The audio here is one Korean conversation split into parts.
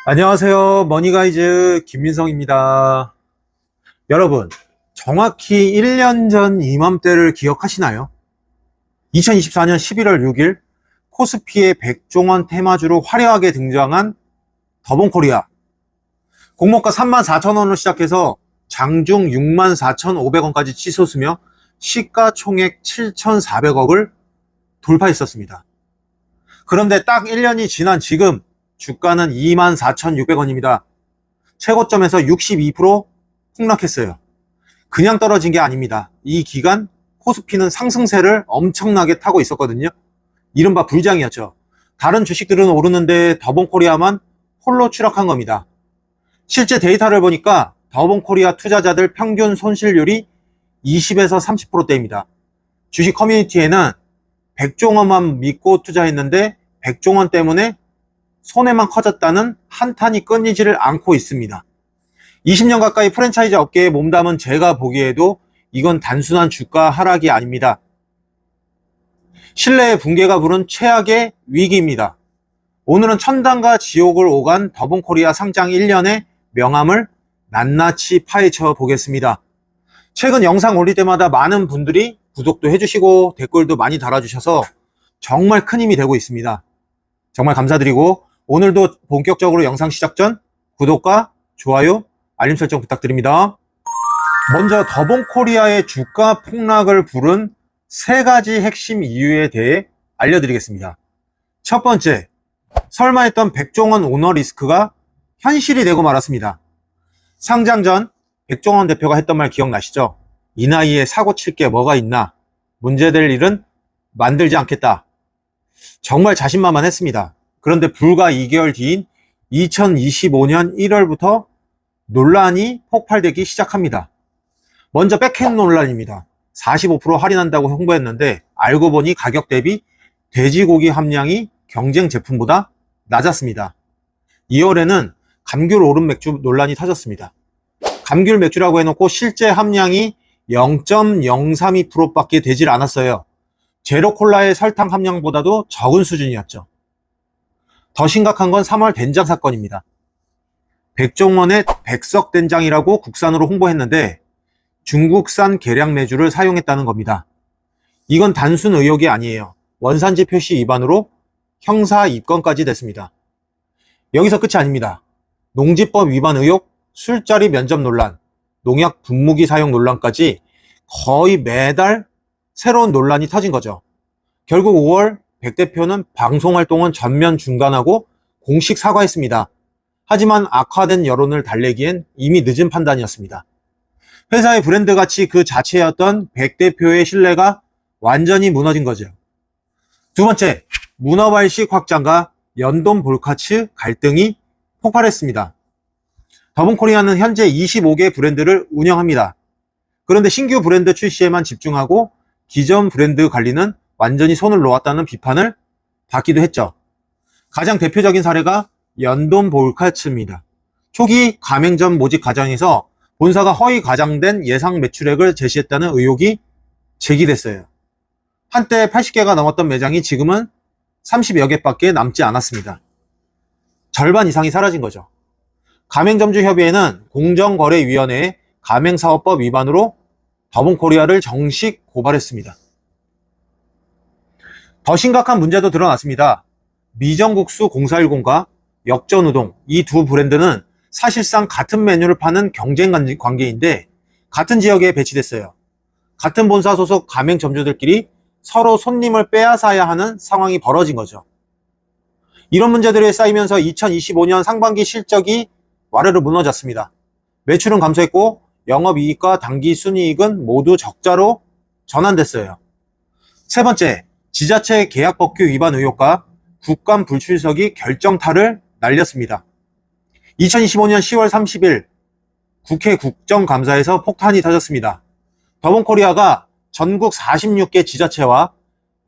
안녕하세요. 머니가이즈 김민성입니다. 여러분, 정확히 1년 전 이맘때를 기억하시나요? 2024년 11월 6일 코스피의 백종원 테마주로 화려하게 등장한 더본코리아. 공모가 34,000원으로 시작해서 장중 64,500원까지 치솟으며 시가총액 7,400억을 돌파했었습니다. 그런데 딱 1년이 지난 지금 주가는 24,600원입니다. 최고점에서 62% 폭락했어요. 그냥 떨어진 게 아닙니다. 이 기간 코스피는 상승세를 엄청나게 타고 있었거든요. 이른바 불장이었죠. 다른 주식들은 오르는데 더본코리아만 홀로 추락한 겁니다. 실제 데이터를 보니까 더본코리아 투자자들 평균 손실률이 20에서 30%대입니다. 주식 커뮤니티에는 백종원만 믿고 투자했는데 백종원 때문에 손해만 커졌다는 한탄이 끊이지를 않고 있습니다. 20년 가까이 프랜차이즈 업계에 몸담은 제가 보기에도 이건 단순한 주가 하락이 아닙니다. 신뢰의 붕괴가 부른 최악의 위기입니다. 오늘은 천당과 지옥을 오간 더본코리아 상장 1년의 명암을 낱낱이 파헤쳐 보겠습니다. 최근 영상 올릴 때마다 많은 분들이 구독도 해주시고 댓글도 많이 달아주셔서 정말 큰 힘이 되고 있습니다. 정말 감사드리고 오늘도 본격적으로 영상 시작 전 구독과 좋아요, 알림 설정 부탁드립니다. 먼저 더본코리아의 주가 폭락을 부른 세 가지 핵심 이유에 대해 알려드리겠습니다. 첫 번째, 설마 했던 백종원 오너 리스크가 현실이 되고 말았습니다. 상장 전 백종원 대표가 했던 말 기억나시죠? 이 나이에 사고 칠 게 뭐가 있나? 문제될 일은 만들지 않겠다. 정말 자신만만했습니다. 그런데 불과 2개월 뒤인 2025년 1월부터 논란이 폭발되기 시작합니다. 먼저 백hend 논란입니다. 45% 할인한다고 홍보했는데 알고 보니 가격 대비 돼지고기 함량이 경쟁 제품보다 낮았습니다. 2월에는 감귤 오름 맥주 논란이 터졌습니다. 감귤 맥주라고 해놓고 실제 함량이 0.032%밖에 되질 않았어요. 제로콜라의 설탕 함량보다도 적은 수준이었죠. 더 심각한 건 3월 된장 사건입니다. 백종원의 백석된장이라고 국산으로 홍보했는데 중국산 계량 메주를 사용했다는 겁니다. 이건 단순 의혹이 아니에요. 원산지 표시 위반으로 형사 입건까지 됐습니다. 여기서 끝이 아닙니다. 농지법 위반 의혹, 술자리 면접 논란, 농약 분무기 사용 논란까지 거의 매달 새로운 논란이 터진 거죠. 결국 5월 백 대표는 방송 활동은 전면 중단하고 공식 사과했습니다. 하지만 악화된 여론을 달래기엔 이미 늦은 판단이었습니다. 회사의 브랜드 가치 그 자체였던 백 대표의 신뢰가 완전히 무너진 거죠. 두 번째, 문어발식 확장과 연돈 볼카츠 갈등이 폭발했습니다. 더본코리아는 현재 25개 브랜드를 운영합니다. 그런데 신규 브랜드 출시에만 집중하고 기존 브랜드 관리는 완전히 손을 놓았다는 비판을 받기도 했죠. 가장 대표적인 사례가 연돈 볼카츠입니다. 초기 가맹점 모집 과정에서 본사가 허위 과장된 예상 매출액을 제시했다는 의혹이 제기됐어요. 한때 80개가 넘었던 매장이 지금은 30여 개밖에 남지 않았습니다. 절반 이상이 사라진 거죠. 가맹점주협의회는 공정거래위원회에 가맹사업법 위반으로 더본코리아를 정식 고발했습니다. 더 심각한 문제도 드러났습니다. 미정국수 0410과 역전우동 이 두 브랜드는 사실상 같은 메뉴를 파는 경쟁 관계인데 같은 지역에 배치됐어요. 같은 본사 소속 가맹점주들끼리 서로 손님을 빼앗아야 하는 상황이 벌어진 거죠. 이런 문제들이 쌓이면서 2025년 상반기 실적이 와르르 무너졌습니다. 매출은 감소했고 영업이익과 당기순이익은 모두 적자로 전환됐어요. 세 번째, 지자체 계약법규 위반 의혹과 국감 불출석이 결정타를 날렸습니다. 2025년 10월 30일 국회 국정감사에서 폭탄이 터졌습니다. 더본코리아가 전국 46개 지자체와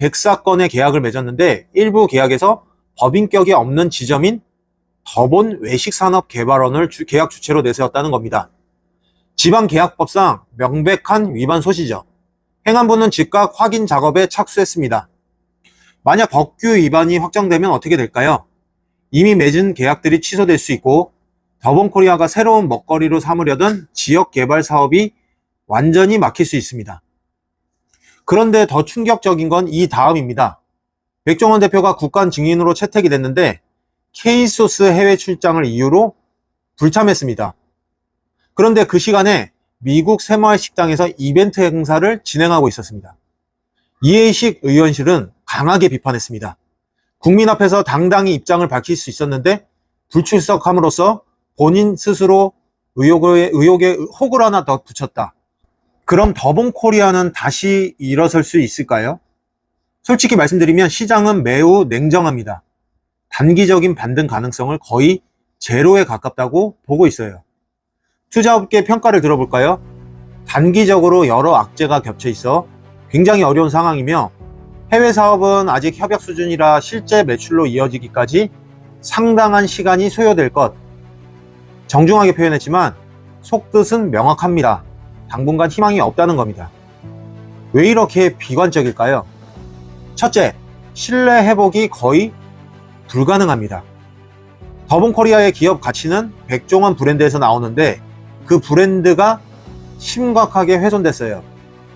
104건의 계약을 맺었는데 일부 계약에서 법인격이 없는 지점인 더본 외식산업개발원을 계약 주체로 내세웠다는 겁니다. 지방계약법상 명백한 위반 소지죠. 행안부는 즉각 확인 작업에 착수했습니다. 만약 법규 위반이 확정되면 어떻게 될까요? 이미 맺은 계약들이 취소될 수 있고 더본코리아가 새로운 먹거리로 삼으려던 지역 개발 사업이 완전히 막힐 수 있습니다. 그런데 더 충격적인 건 이 다음입니다. 백종원 대표가 국간 증인으로 채택이 됐는데 K소스 해외 출장을 이유로 불참했습니다. 그런데 그 시간에 미국 새마을 식당에서 이벤트 행사를 진행하고 있었습니다. 이해식 의원실은 강하게 비판했습니다. 국민 앞에서 당당히 입장을 밝힐 수 있었는데 불출석함으로써 본인 스스로 의혹에 혹을 하나 더 붙였다. 그럼 더본코리아는 다시 일어설 수 있을까요? 솔직히 말씀드리면 시장은 매우 냉정합니다. 단기적인 반등 가능성을 거의 제로에 가깝다고 보고 있어요. 투자업계 평가를 들어볼까요? 단기적으로 여러 악재가 겹쳐 있어 굉장히 어려운 상황이며 해외 사업은 아직 협약 수준이라 실제 매출로 이어지기까지 상당한 시간이 소요될 것. 정중하게 표현했지만 속뜻은 명확합니다. 당분간 희망이 없다는 겁니다. 왜 이렇게 비관적일까요? 첫째, 신뢰 회복이 거의 불가능합니다. 더본코리아의 기업 가치는 백종원 브랜드에서 나오는데 그 브랜드가 심각하게 훼손됐어요.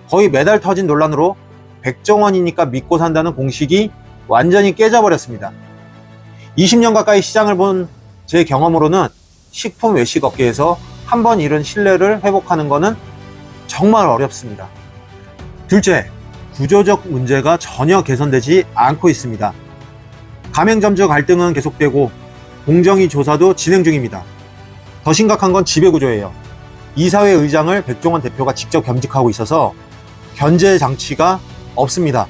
거의 매달 터진 논란으로 백종원이니까 믿고 산다는 공식이 완전히 깨져버렸습니다. 20년 가까이 시장을 본 제 경험으로는 식품 외식 업계에서 한번 잃은 신뢰를 회복하는 것은 정말 어렵습니다. 둘째, 구조적 문제가 전혀 개선되지 않고 있습니다. 가맹점주 갈등은 계속되고 공정위 조사도 진행 중입니다. 더 심각한 건 지배구조예요. 이사회 의장을 백종원 대표가 직접 겸직하고 있어서 견제 장치가 없습니다.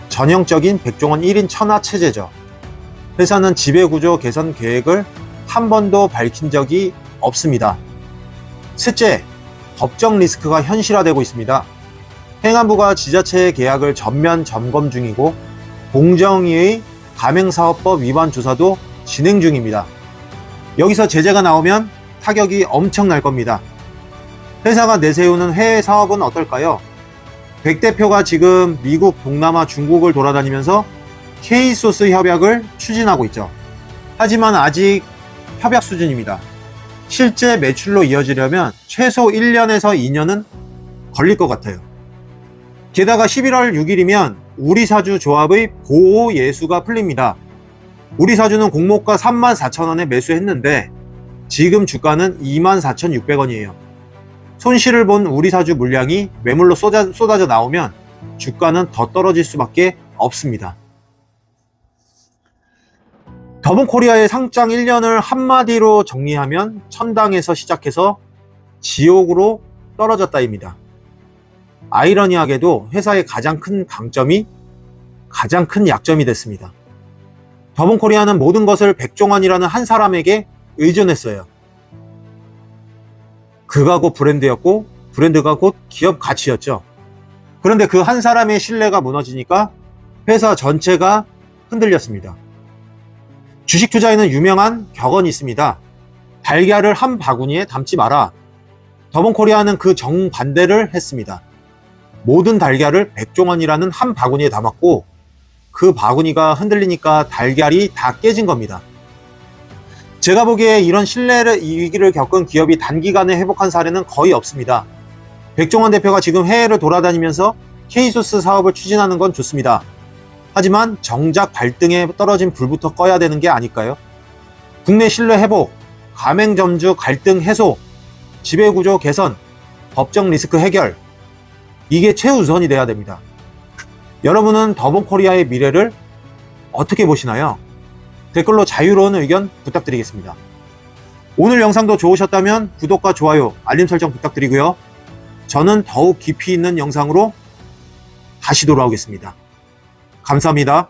전형적인 백종원 1인 천하 체제죠. 회사는 지배구조 개선 계획을 한 번도 밝힌 적이 없습니다. 셋째, 법적 리스크가 현실화되고 있습니다. 행안부가 지자체의 계약을 전면 점검 중이고 공정위의 가맹사업법 위반 조사도 진행 중입니다. 여기서 제재가 나오면 타격이 엄청날 겁니다. 회사가 내세우는 해외 사업은 어떨까요? 백 대표가 지금 미국, 동남아, 중국을 돌아다니면서 K소스 협약을 추진하고 있죠. 하지만 아직 협약 수준입니다. 실제 매출로 이어지려면 최소 1년에서 2년은 걸릴 것 같아요. 게다가 11월 6일이면 우리사주 조합의 보호 예수가 풀립니다. 우리사주는 공모가 34,000원에 매수했는데 지금 주가는 24,600원이에요. 손실을 본 우리사주 물량이 매물로 쏟아져 나오면 주가는 더 떨어질 수밖에 없습니다. 더본코리아의 상장 1년을 한마디로 정리하면 천당에서 시작해서 지옥으로 떨어졌다입니다. 아이러니하게도 회사의 가장 큰 강점이 가장 큰 약점이 됐습니다. 더본코리아는 모든 것을 백종원이라는 한 사람에게 의존했어요. 그가 곧 브랜드였고 브랜드가 곧 기업 가치였죠. 그런데 그 한 사람의 신뢰가 무너지니까 회사 전체가 흔들렸습니다. 주식 투자에는 유명한 격언이 있습니다. 달걀을 한 바구니에 담지 마라. 더본코리아는 그 정반대를 했습니다. 모든 달걀을 백종원이라는 한 바구니에 담았고 그 바구니가 흔들리니까 달걀이 다 깨진 겁니다. 제가 보기에 이런 신뢰 위기를 겪은 기업이 단기간에 회복한 사례는 거의 없습니다. 백종원 대표가 지금 해외를 돌아다니면서 K소스 사업을 추진하는 건 좋습니다. 하지만 정작 발등에 떨어진 불부터 꺼야 되는 게 아닐까요? 국내 신뢰 회복, 가맹점주 갈등 해소, 지배구조 개선, 법적 리스크 해결, 이게 최우선이 돼야 됩니다. 여러분은 더본코리아의 미래를 어떻게 보시나요? 댓글로 자유로운 의견 부탁드리겠습니다. 오늘 영상도 좋으셨다면 구독과 좋아요, 알림 설정 부탁드리고요. 저는 더욱 깊이 있는 영상으로 다시 돌아오겠습니다. 감사합니다.